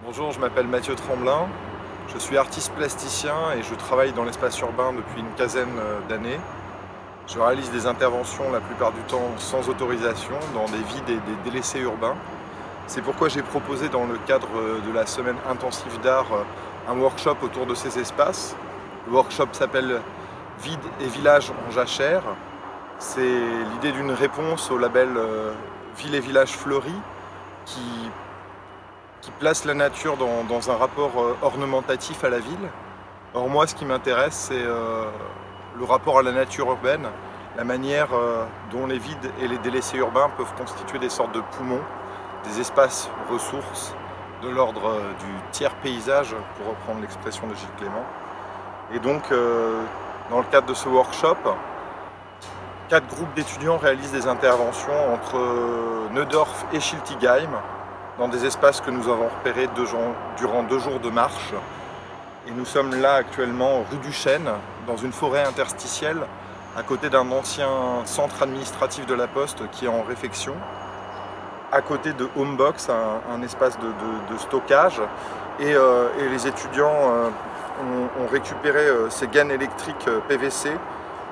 Bonjour, je m'appelle Mathieu Tremblin, je suis artiste plasticien et je travaille dans l'espace urbain depuis une quinzaine d'années. Je réalise des interventions la plupart du temps sans autorisation dans des vides et des délaissés urbains. C'est pourquoi j'ai proposé dans le cadre de la semaine intensive d'art un workshop autour de ces espaces. Le workshop s'appelle Vide et village en jachère. C'est l'idée d'une réponse au label Ville et village fleuri qui place la nature dans un rapport ornementatif à la ville. Or moi, ce qui m'intéresse, c'est le rapport à la nature urbaine, la manière dont les vides et les délaissés urbains peuvent constituer des sortes de poumons, des espaces ressources de l'ordre du tiers paysage, pour reprendre l'expression de Gilles Clément. Et donc, dans le cadre de ce workshop, 4 groupes d'étudiants réalisent des interventions entre Neudorf et Schiltigheim, dans des espaces que nous avons repérés durant 2 jours de marche. Et nous sommes là actuellement rue du Chêne, dans une forêt interstitielle, à côté d'un ancien centre administratif de la Poste qui est en réfection, à côté de Homebox, un espace de stockage. Et les étudiants ont récupéré ces gaines électriques PVC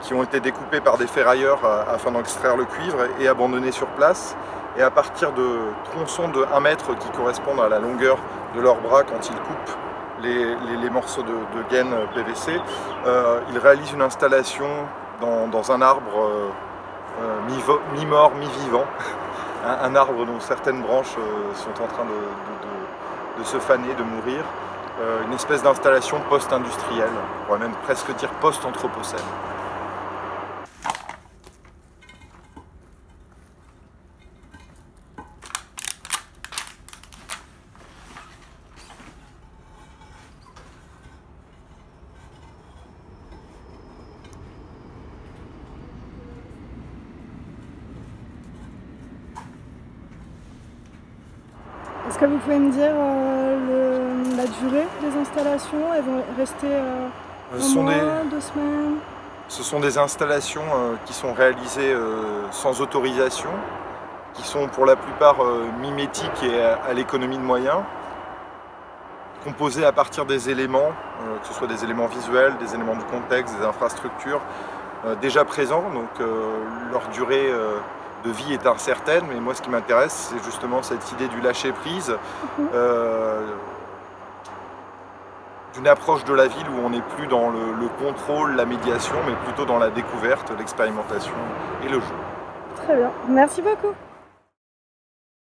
qui ont été découpées par des ferrailleurs afin d'extraire le cuivre et abandonnées sur place. Et à partir de tronçons de 1 mètre qui correspondent à la longueur de leurs bras quand ils coupent les morceaux de gaines PVC, ils réalisent une installation dans un arbre mi-mort, mi-vivant, un arbre dont certaines branches sont en train de se faner, de mourir, une espèce d'installation post-industrielle, on pourrait même presque dire post-anthropocène. Est-ce que vous pouvez me dire la durée des installations? Elles vont rester un mois, 2 semaines? Ce sont des installations qui sont réalisées sans autorisation, qui sont pour la plupart mimétiques et à l'économie de moyens, composées à partir des éléments, que ce soit des éléments visuels, des éléments du contexte, des infrastructures déjà présents. Donc leur durée de vie est incertaine, mais moi ce qui m'intéresse, c'est justement cette idée du lâcher-prise, d'une approche de la ville où on n'est plus dans le contrôle, la médiation, mais plutôt dans la découverte, l'expérimentation et le jeu. Très bien, merci beaucoup.